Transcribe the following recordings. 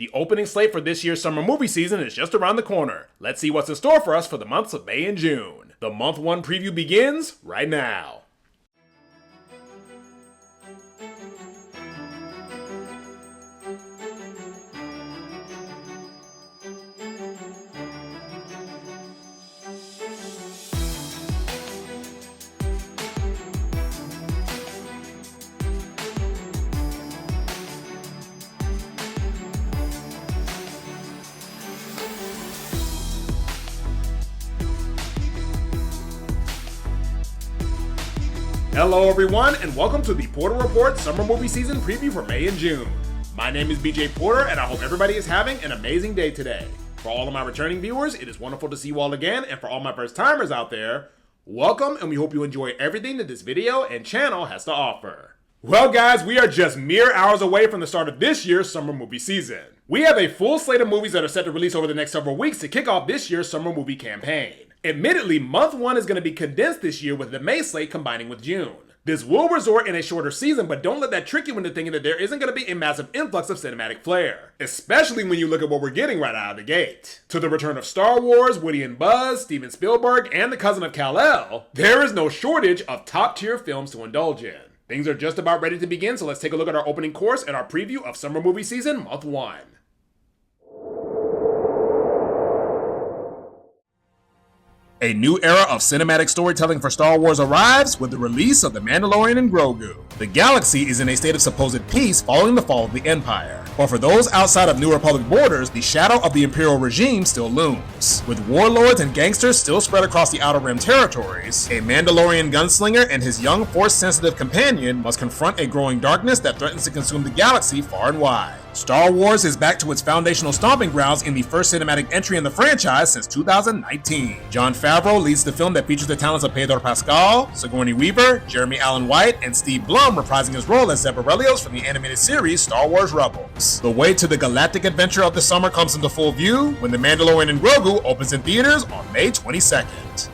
The opening slate for this year's summer movie season is just around the corner. Let's see what's in store for us for the months of May and June. The month 1 preview begins right now. Hello everyone, and welcome to the Porter Report Summer Movie Season Preview for May and June. My name is BJ Porter, and I hope everybody is having an amazing day today. For all of my returning viewers, it is wonderful to see you all again, and for all my first timers out there, welcome, and we hope you enjoy everything that this video and channel has to offer. Well guys, we are just mere hours away from the start of this year's summer movie season. We have a full slate of movies that are set to release over the next several weeks to kick off this year's summer movie campaign. Admittedly, month 1 is going to be condensed this year with the May slate combining with June. This will result in a shorter season, but don't let that trick you into thinking that there isn't going to be a massive influx of cinematic flair, especially when you look at what we're getting right out of the gate. To the return of Star Wars, Woody and Buzz, Steven Spielberg, and the cousin of Kal-El, there is no shortage of top-tier films to indulge in. Things are just about ready to begin, so let's take a look at our opening course and our preview of summer movie season month 1. A new era of cinematic storytelling for Star Wars arrives with the release of The Mandalorian and Grogu. The galaxy is in a state of supposed peace following the fall of the Empire. But for those outside of New Republic borders, the shadow of the Imperial regime still looms. With warlords and gangsters still spread across the Outer Rim territories, a Mandalorian gunslinger and his young Force-sensitive companion must confront a growing darkness that threatens to consume the galaxy far and wide. Star Wars is back to its foundational stomping grounds in the first cinematic entry in the franchise since 2019. Jon Favreau leads the film that features the talents of Pedro Pascal, Sigourney Weaver, Jeremy Allen White, and Steve Blum reprising his role as Zeb Orrelios from the animated series Star Wars Rebels. The way to the galactic adventure of the summer comes into full view when The Mandalorian and Grogu opens in theaters on May 22nd.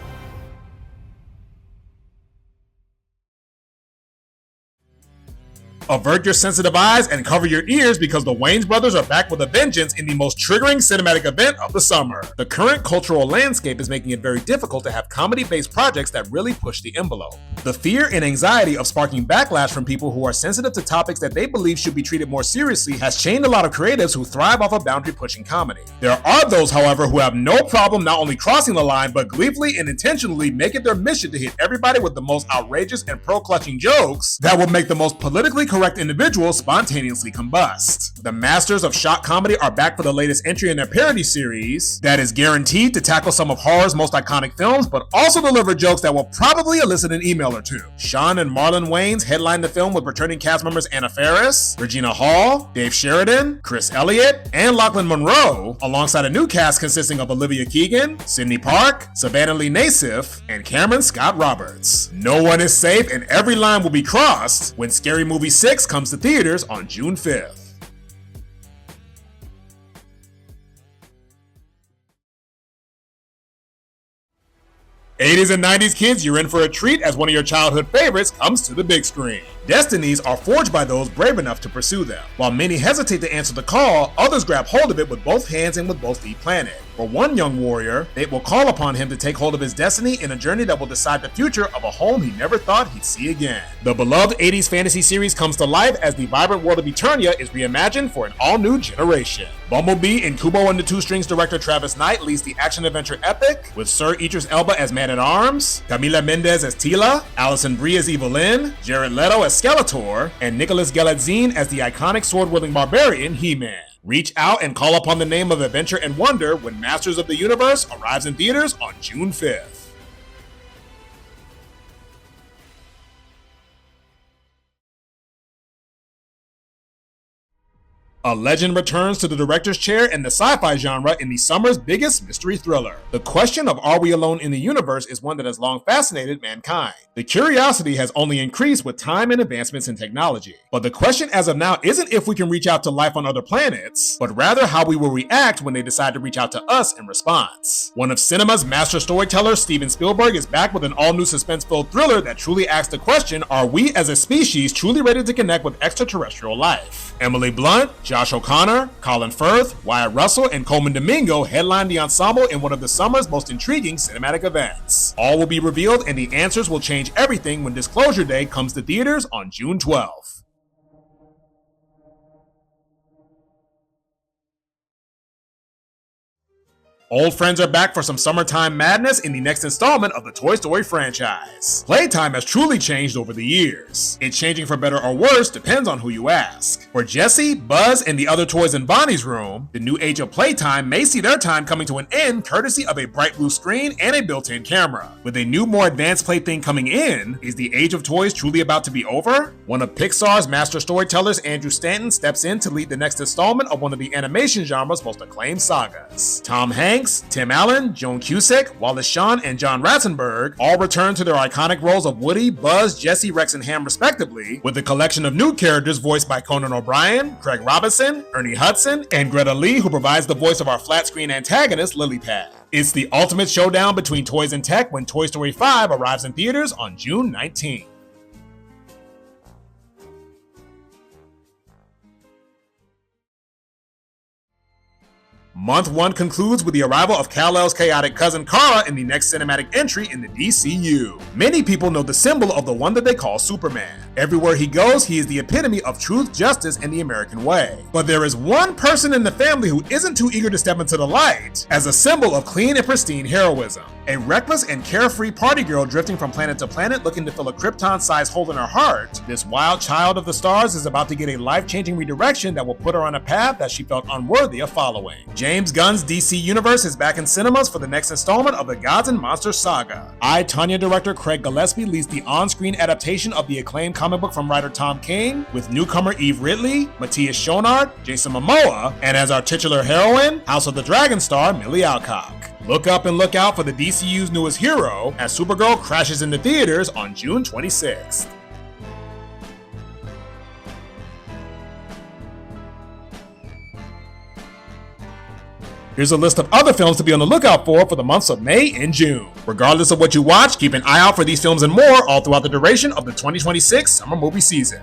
Avert your sensitive eyes and cover your ears because the Wayans brothers are back with a vengeance in the most triggering cinematic event of the summer. The current cultural landscape is making it very difficult to have comedy-based projects that really push the envelope. The fear and anxiety of sparking backlash from people who are sensitive to topics that they believe should be treated more seriously has chained a lot of creatives who thrive off of boundary-pushing comedy. There are those, however, who have no problem not only crossing the line, but gleefully and intentionally make it their mission to hit everybody with the most outrageous and pearl-clutching jokes that will make the most politically correct individuals spontaneously combust. The masters of shock comedy are back for the latest entry in their parody series that is guaranteed to tackle some of horror's most iconic films, but also deliver jokes that will probably elicit an email or two. Sean and Marlon Wayans headline the film with returning cast members Anna Faris, Regina Hall, Dave Sheridan, Chris Elliott, and Lachlan Monroe, alongside a new cast consisting of Olivia Keegan, Sydney Park, Savannah Lee Nassif, and Cameron Scott Roberts. No one is safe and every line will be crossed when Scary Movie 6 comes to theaters on June 5th. '80s and '90s kids, you're in for a treat as one of your childhood favorites comes to the big screen. Destinies are forged by those brave enough to pursue them. While many hesitate to answer the call, others grab hold of it with both hands and with both feet planted. For one young warrior, fate will call upon him to take hold of his destiny in a journey that will decide the future of a home he never thought he'd see again. The beloved '80s fantasy series comes to life as the vibrant world of Eternia is reimagined for an all-new generation. Bumblebee and Kubo and the Two Strings director Travis Knight leads the action-adventure epic, with Sir Idris Elba as Man-at-Arms, Camila Mendez as Tila, Alison Brie as Evelyn, Jared Leto as Skeletor, and Nicholas Galitzine as the iconic sword-wielding barbarian He-Man. Reach out and call upon the name of adventure and wonder when Masters of the Universe arrives in theaters on June 5th. A legend returns to the director's chair in the sci-fi genre in the summer's biggest mystery thriller. The question of are we alone in the universe is one that has long fascinated mankind. The curiosity has only increased with time and advancements in technology. But the question as of now isn't if we can reach out to life on other planets, but rather how we will react when they decide to reach out to us in response. One of cinema's master storytellers, Steven Spielberg, is back with an all-new suspense-filled thriller that truly asks the question, are we as a species truly ready to connect with extraterrestrial life? Emily Blunt, Josh O'Connor, Colin Firth, Wyatt Russell, and Coleman Domingo headline the ensemble in one of the summer's most intriguing cinematic events. All will be revealed and the answers will change everything when Disclosure Day comes to theaters on June 12th. Old friends are back for some summertime madness in the next installment of the Toy Story franchise. Playtime has truly changed over the years. It's changing for better or worse, depends on who you ask. For Jessie, Buzz, and the other toys in Bonnie's room, the new age of playtime may see their time coming to an end courtesy of a bright blue screen and a built-in camera. With a new, more advanced plaything coming in, is the age of toys truly about to be over? One of Pixar's master storytellers, Andrew Stanton, steps in to lead the next installment of one of the animation genre's most acclaimed sagas. Tom Hanks, Tim Allen, Joan Cusack, Wallace Shawn, and John Ratzenberg all return to their iconic roles of Woody, Buzz, Jessie, Rex, and Ham respectively, with a collection of new characters voiced by Conan O'Brien, Craig Robinson, Ernie Hudson, and Greta Lee, who provides the voice of our flat-screen antagonist, Lilypad. It's the ultimate showdown between toys and tech when Toy Story 5 arrives in theaters on June 19th. Month 1 concludes with the arrival of Kal-El's chaotic cousin Kara in the next cinematic entry in the DCU. Many people know the symbol of the one that they call Superman. Everywhere he goes, he is the epitome of truth, justice, and the American way. But there is one person in the family who isn't too eager to step into the light as a symbol of clean and pristine heroism. A reckless and carefree party girl drifting from planet to planet looking to fill a Krypton-sized hole in her heart, this wild child of the stars is about to get a life-changing redirection that will put her on a path that she felt unworthy of following. James Gunn's DC Universe is back in cinemas for the next installment of the Gods and Monsters saga. Tonya director Craig Gillespie leads the on-screen adaptation of the acclaimed comic book from writer Tom King, with newcomer Eve Ridley, Matthias Schoenaerts, Jason Momoa, and as our titular heroine, House of the Dragon star Millie Alcock. Look up and look out for the DCU's newest hero as Supergirl crashes into theaters on June 26th. Here's a list of other films to be on the lookout for the months of May and June. Regardless of what you watch, keep an eye out for these films and more all throughout the duration of the 2026 summer movie season.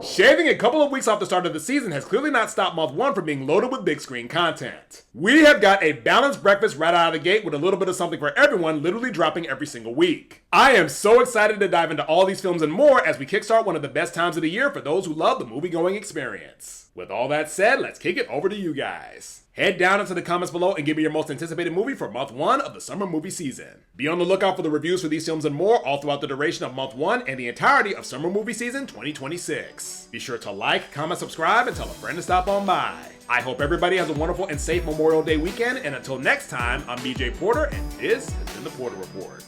Shaving a couple of weeks off the start of the season has clearly not stopped month 1 from being loaded with big screen content. We have got a balanced breakfast right out of the gate with a little bit of something for everyone literally dropping every single week. I am so excited to dive into all these films and more as we kickstart one of the best times of the year for those who love the movie-going experience. With all that said, let's kick it over to you guys. Head down into the comments below and give me your most anticipated movie for month 1 of the summer movie season. Be on the lookout for the reviews for these films and more all throughout the duration of month 1 and the entirety of summer movie season 2026. Be sure to like, comment, subscribe, and tell a friend to stop on by. I hope everybody has a wonderful and safe Memorial Day weekend, and until next time, I'm BJ Porter, and this has been the Porter Report.